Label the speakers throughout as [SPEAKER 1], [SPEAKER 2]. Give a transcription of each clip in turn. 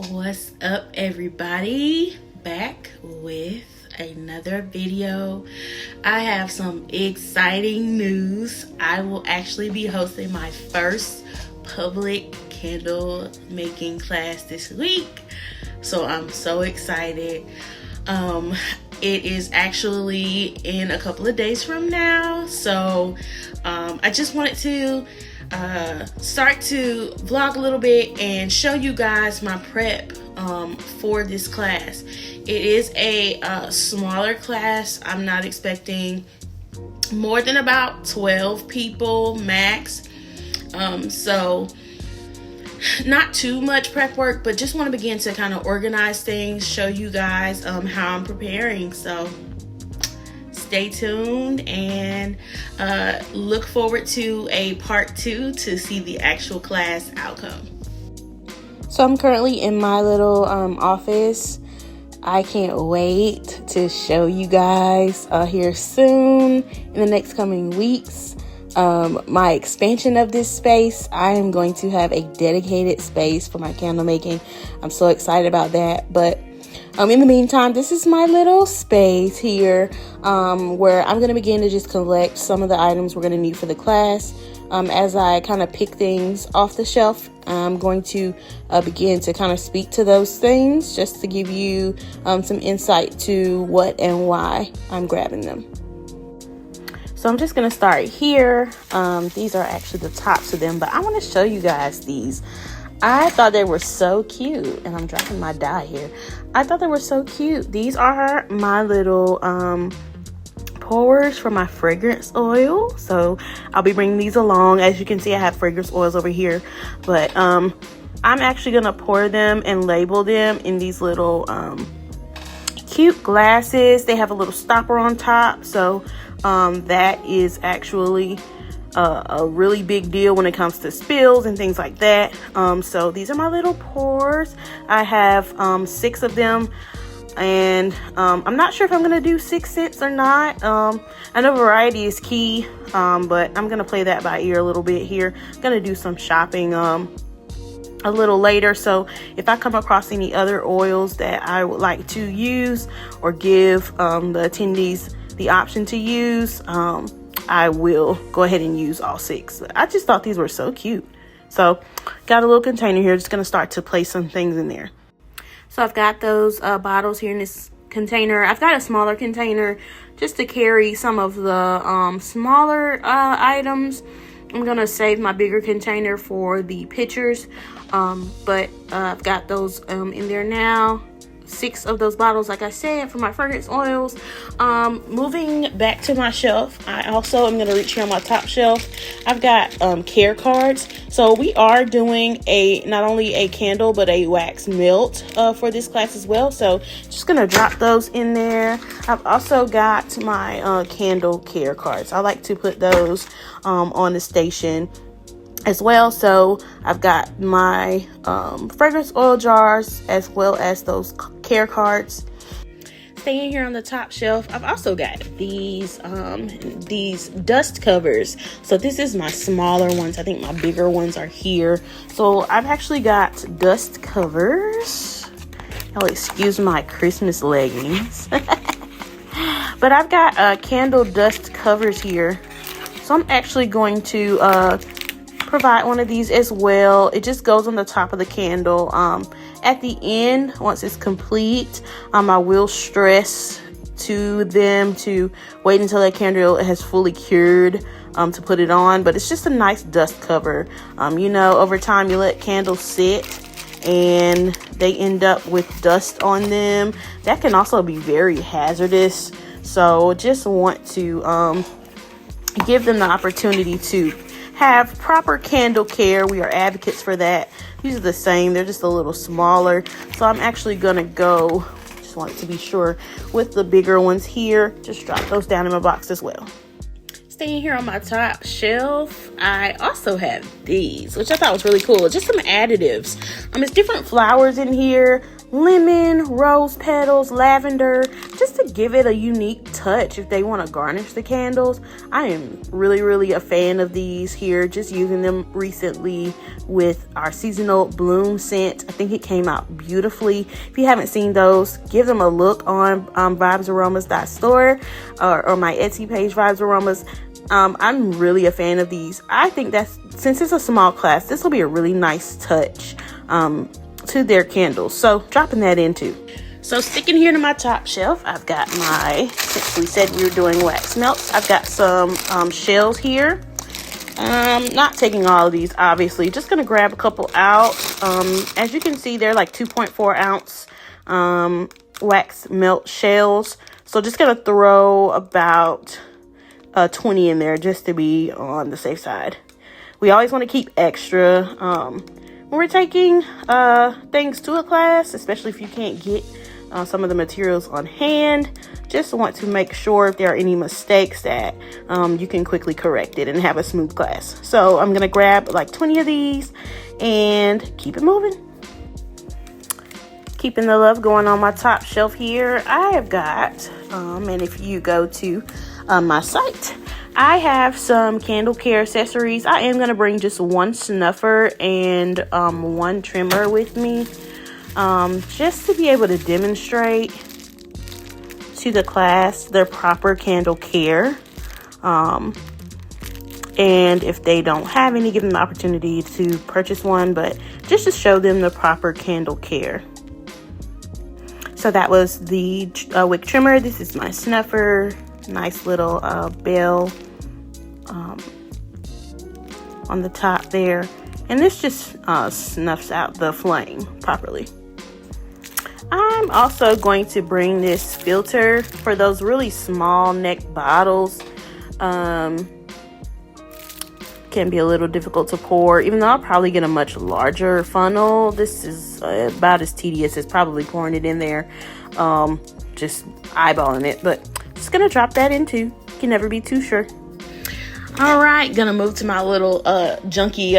[SPEAKER 1] What's up, everybody? Back with another video. I have some exciting news. I will actually be hosting my first public candle making class this week, so I'm so excited. It is actually in a couple of days from now, so I just wanted to start to vlog a little bit and show you guys my prep for this class. It is a smaller class. I'm not expecting more than about 12 people max, so not too much prep work, but just want to begin to kind of organize things, show you guys how I'm preparing. So stay tuned and look forward to a part 2 to see the actual class outcome. So I'm currently in my little office. I can't wait to show you guys here soon in the next coming weeks my expansion of this space. I am going to have a dedicated space for my candle making. I'm so excited about that. But in the meantime, this is my little space here where I'm going to begin to just collect some of the items we're going to need for the class. As I kind of pick things off the shelf, I'm going to begin to kind of speak to those things just to give you some insight to what and why I'm grabbing them. So I'm just going to start here. These are actually the tops of them, but I want to show you guys these. I thought they were so cute, and I'm dropping my dye here. I thought they were so cute. These are my little pours for my fragrance oil. So I'll be bringing these along. As you can see, I have fragrance oils over here, but I'm actually going to pour them and label them in these little cute glasses. They have a little stopper on top, so that is actually a really big deal when it comes to spills and things like that. So these are my little pours. I have 6 of them, and I'm not sure if I'm gonna do 6 scents or not. I know variety is key, but I'm gonna play that by ear a little bit here. I'm gonna do some shopping a little later, so if I come across any other oils that I would like to use or give the attendees the option to use, I will go ahead and use all 6. I just thought these were so cute. So got a little container here, just gonna start to place some things in there. So I've got those bottles here in this container. I've got a smaller container just to carry some of the smaller items. I'm gonna save my bigger container for the pictures, but I've got those in there now. 6 of those bottles, like I said, for my fragrance oils. Moving back to my shelf, I also am going to reach here on my top shelf. I've got care cards. So we are doing not only a candle but a wax melt for this class as well, so just gonna drop those in there. I've also got my candle care cards. I like to put those on the station as well. So I've got my fragrance oil jars as well as those care cards. Staying here on the top shelf, I've also got these dust covers. So this is my smaller ones. I think my bigger ones are here. So I've actually got dust covers. Y'all excuse my Christmas leggings. But I've got candle dust covers here. So I'm actually going to provide one of these as well. It just goes on the top of the candle. At the end, once it's complete, I will stress to them to wait until that candle has fully cured to put it on. But it's just a nice dust cover. You know, over time you let candles sit and they end up with dust on them. That can also be very hazardous. So just want to give them the opportunity to have proper candle care. We are advocates for that. These are the same, they're just a little smaller. So I'm actually gonna go, just wanted to be sure, with the bigger ones here. Just drop those down in my box as well. Staying here on my top shelf, I also have these, which I thought was really cool. Just some additives. It's different flowers in here. Lemon, rose petals, lavender, just to give it a unique touch if they want to garnish the candles. I am really a fan of these here, just using them recently with our seasonal bloom scent. I think it came out beautifully. If you haven't seen those, give them a look on vybezaromas.store or my Etsy page, Vybez Aromas. I'm really a fan of these. I think that since it's a small class, this will be a really nice touch to their candles. So dropping that in too. So sticking here to my top shelf, I've got since we said we were doing wax melts, I've got some shells here. Not taking all of these, obviously. Just going to grab a couple out. As you can see, they're like 2.4 ounce wax melt shells. So just going to throw about 20 in there just to be on the safe side. We always want to keep extra when we're taking things to a class, especially if you can't get some of the materials on hand. Just want to make sure if there are any mistakes that you can quickly correct it and have a smooth class. So I'm gonna grab like 20 of these and keep it moving. Keeping the love going on my top shelf here, I have got and if you go to my site, I have some candle care accessories. I am going to bring just one snuffer and one trimmer with me, just to be able to demonstrate to the class their proper candle care. And if they don't have any, give them the opportunity to purchase one, but just to show them the proper candle care. So that was the wick trimmer. This is my snuffer. Nice little bell on the top there, and this just snuffs out the flame properly. I'm also going to bring this filter for those really small neck bottles. Can be a little difficult to pour, even though I'll probably get a much larger funnel. This is about as tedious as probably pouring it in there, just eyeballing it, but just gonna drop that in too. Can never be too sure. All right, gonna move to my little junky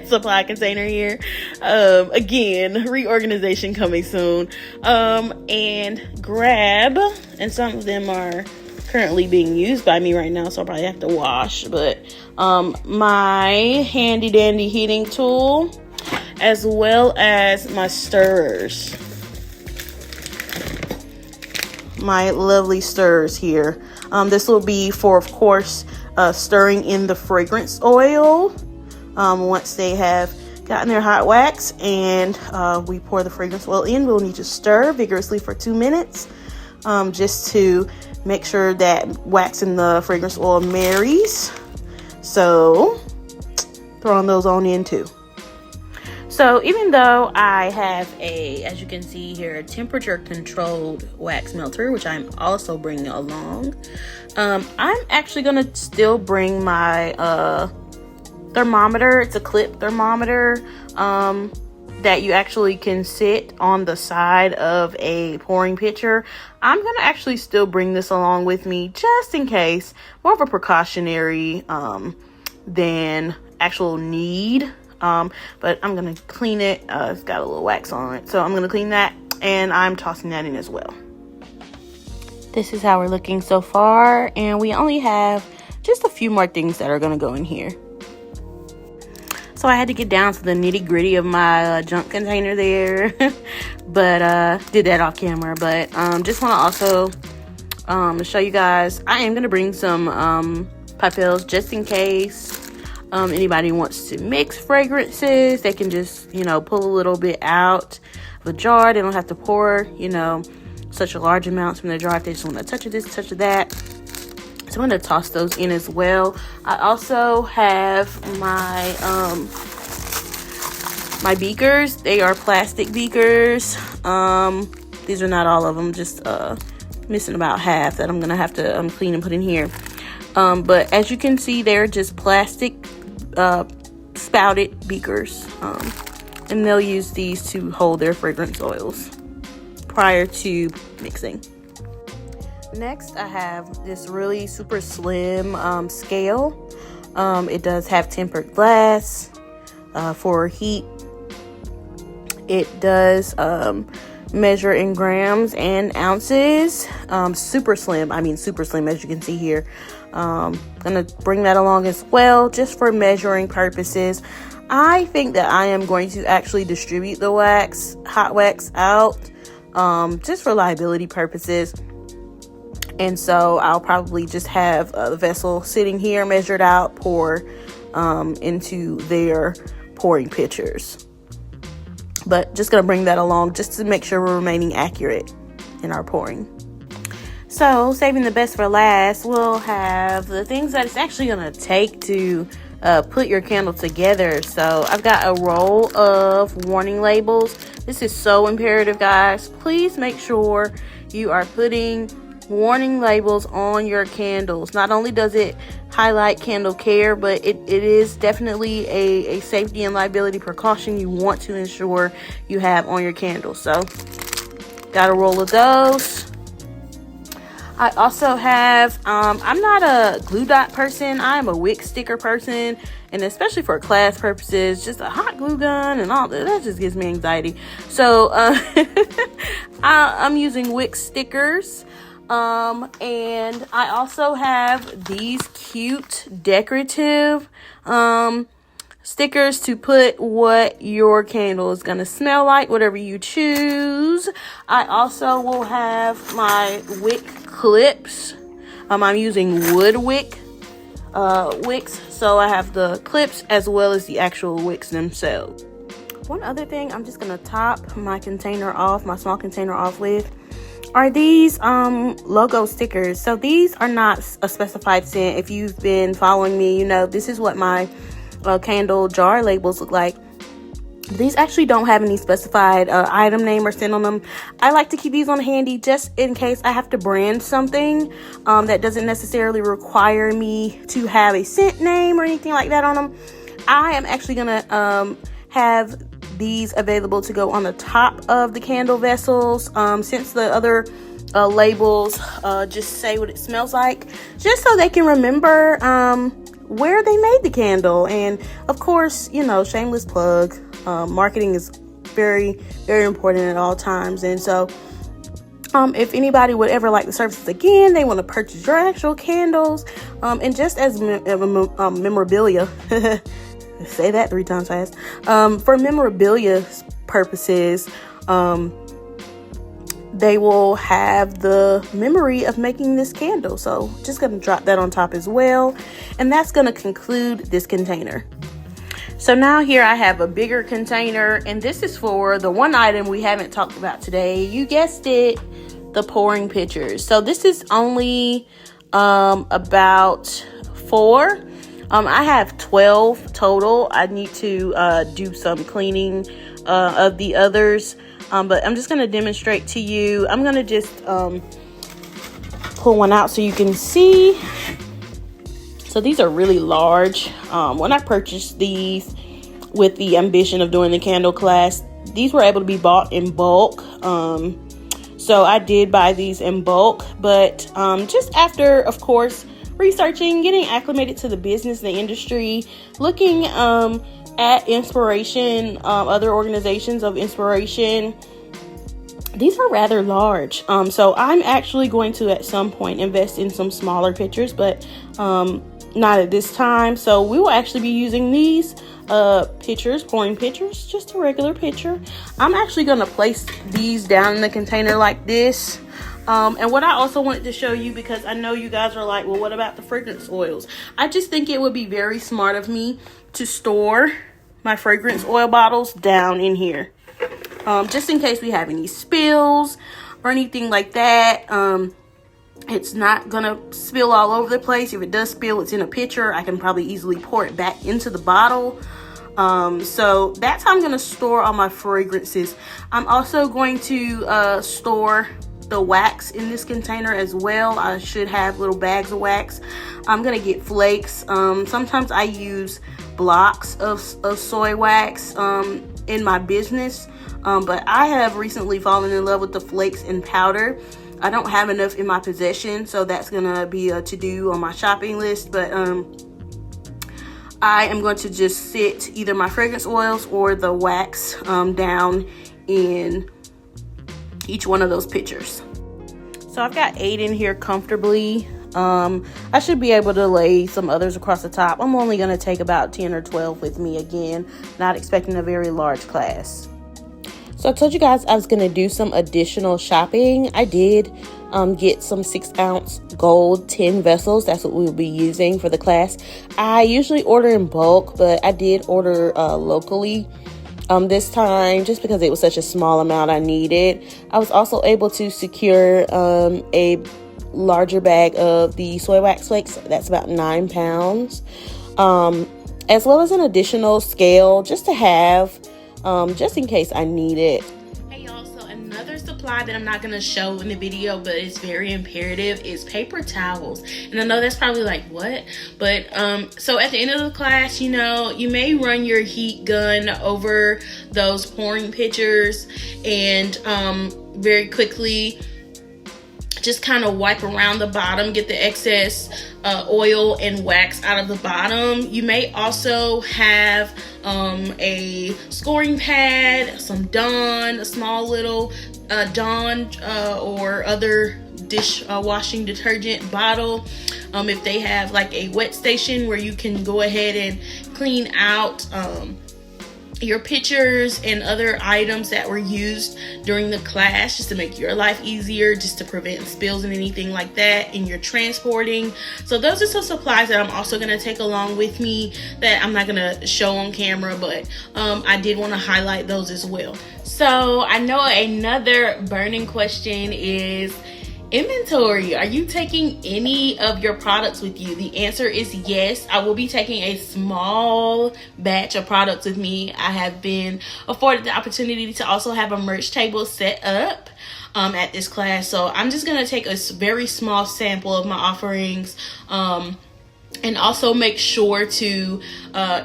[SPEAKER 1] supply container here. Again, reorganization coming soon. And grab, and some of them are currently being used by me right now, so I'll probably have to wash, but my handy dandy heating tool, as well as my stirrers. My lovely stirrers here. This will be for, of course, stirring in the fragrance oil. Once they have gotten their hot wax and we pour the fragrance oil in, we'll need to stir vigorously for 2 minutes, just to make sure that wax and the fragrance oil marries. So throwing those on in too. So even though I have as you can see here, a temperature controlled wax melter, which I'm also bringing along, I'm actually gonna still bring my thermometer. It's a clip thermometer that you actually can sit on the side of a pouring pitcher. I'm gonna actually still bring this along with me just in case, more of a precautionary than actual need. But I'm gonna clean it. It's got a little wax on it, so I'm gonna clean that, and I'm tossing that in as well. This is how we're looking so far, and we only have just a few more things that are gonna go in here. So I had to get down to the nitty gritty of my junk container there, but did that off camera. But just want to also show you guys, I am gonna bring some papels just in case anybody wants to mix fragrances. They can just, pull a little bit out of a jar. They don't have to pour, such a large amounts from the jar if they just want to touch of this, touch of that. So I'm going to toss those in as well. I also have my my beakers. They are plastic beakers. These are not all of them, just missing about half that I'm going to have to clean and put in here. But as you can see, they're just plastic spouted beakers, and they'll use these to hold their fragrance oils prior to mixing. Next, I have this really super slim scale. It does have tempered glass for heat. It does measure in grams and ounces. Super slim as you can see here. Gonna bring that along as well, just for measuring purposes. I think that I am going to actually distribute the hot wax out, just for liability purposes. And so I'll probably just have the vessel sitting here, measured out, pour into their pouring pitchers. But just gonna bring that along just to make sure we're remaining accurate in our pouring. So, saving the best for last, we'll have the things that it's actually gonna take to put your candle together. So I've got a roll of warning labels. This is so imperative, guys. Please make sure you are putting warning labels on your candles. Not only does it highlight candle care, but it is definitely a safety and liability precaution you want to ensure you have on your candles. So got a roll of those. I also have, I'm not a glue dot person. I'm a wick sticker person. And especially for class purposes, just a hot glue gun and all that just gives me anxiety. So I'm using wick stickers. And I also have these cute decorative stickers to put what your candle is going to smell like, whatever you choose. I also will have my wick clips. I'm using wood wicks, so I have the clips as well as the actual wicks themselves. One other thing I'm just going to top my container off, my small container off with, are these logo stickers. So these are not a specified scent. If you've been following me, you know this is what my candle jar labels look like. These actually don't have any specified item name or scent on them. I like to keep these on handy just in case I have to brand something that doesn't necessarily require me to have a scent name or anything like that on them. I am actually gonna have these available to go on the top of the candle vessels, since the other labels just say what it smells like, just so they can remember where they made the candle. And of course, you know, shameless plug, marketing is very, very important at all times. And so if anybody would ever like the services again, they want to purchase your actual candles, and just as memorabilia, say that 3 times fast, for memorabilia purposes, they will have the memory of making this candle. So just going to drop that on top as well. And that's going to conclude this container. So now here I have a bigger container, and this is for the one item we haven't talked about today. You guessed it, the pouring pitchers. So this is only about 4. I have 12 total. I need to do some cleaning of the others. But I'm just going to demonstrate to you. I'm going to just pull one out so you can see. So these are really large. When I purchased these with the ambition of doing the candle class, these were able to be bought in bulk. So I did buy these in bulk. But just after, of course, researching, getting acclimated to the business, the industry, looking at inspiration, other organizations of inspiration, these are rather large. So I'm actually going to at some point invest in some smaller pitchers, but not at this time. So we will actually be using these pitchers, pouring pitchers, just a regular pitcher. I'm actually going to place these down in the container like this. And what I also wanted to show you, because I know you guys are like, well, what about the fragrance oils? I just think it would be very smart of me to store my fragrance oil bottles down in here. Just in case we have any spills or anything like that. It's not gonna spill all over the place. If it does spill, it's in a pitcher. I can probably easily pour it back into the bottle. So that's how I'm gonna store all my fragrances. I'm also going to store the wax in this container as well. I should have little bags of wax. I'm gonna get flakes. Sometimes I use blocks of soy wax in my business, but I have recently fallen in love with the flakes and powder. I don't have enough in my possession, so that's gonna be a to-do on my shopping list. But I am going to just sit either my fragrance oils or the wax down in each one of those pictures. So I've got 8 in here comfortably. I should be able to lay some others across the top. I'm only going to take about 10 or 12 with me again, not expecting a very large class. So I told you guys I was going to do some additional shopping. I did get some 6-ounce gold tin vessels. That's what we'll be using for the class. I usually order in bulk, but I did order locally this time just because it was such a small amount I needed. I was also able to secure a larger bag of the soy wax flakes. That's about 9 pounds, as well as an additional scale just to have, just in case I need it. Hey y'all, so another supply that I'm not going to show in the video, but it's very imperative, is paper towels. And I know that's probably like, what? But so at the end of the class, you know, you may run your heat gun over those pouring pitchers and very quickly just kind of wipe around the bottom, get the excess oil and wax out of the bottom. You may also have a scoring pad, some Dawn, a small little Dawn or other dish washing detergent bottle. If they have like a wet station where you can go ahead and clean out your pictures and other items that were used during the class, just to make your life easier, just to prevent spills and anything like that in your transporting. So those are some supplies that I'm also going to take along with me that I'm not going to show on camera, but I did want to highlight those as well. So I know another burning question is inventory. Are you taking any of your products with you? The answer is yes. I will be taking a small batch of products with me. I have been afforded the opportunity to also have a merch table set up at this class. So I'm just going to take a very small sample of my offerings, and also make sure to,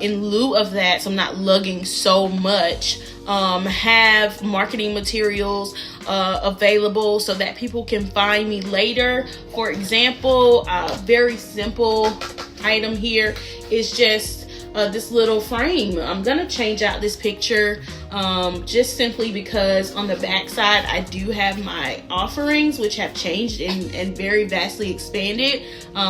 [SPEAKER 1] in lieu of that, so I'm not lugging so much, have marketing materials available so that people can find me later. For example, a very simple item here is just this little frame. I'm gonna change out this picture just simply because on the back side I do have my offerings, which have changed and very vastly expanded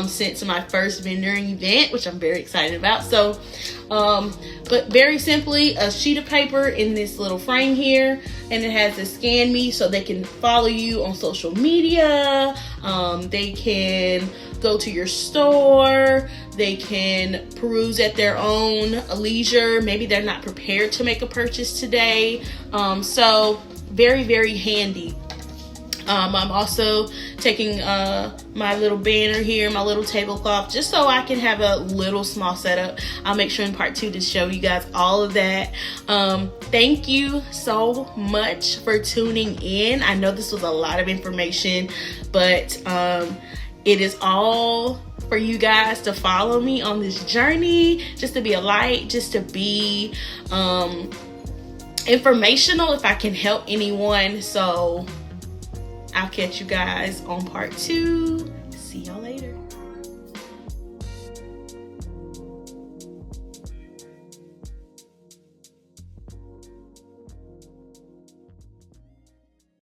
[SPEAKER 1] since my first vendoring event, which I'm very excited about. So but very simply, a sheet of paper in this little frame here, and it has a scan me so they can follow you on social media. They can go to your store, they can peruse at their own leisure. Maybe they're not prepared to make a purchase today, so very, very handy. I'm also taking my little banner here, my little tablecloth, just so I can have a little small setup. I'll make sure in part 2 to show you guys all of that. Thank you so much for tuning in. I know this was a lot of information, but it is all for you guys to follow me on this journey, just to be a light, just to be informational if I can help anyone. So I'll catch you guys on part 2. See y'all later.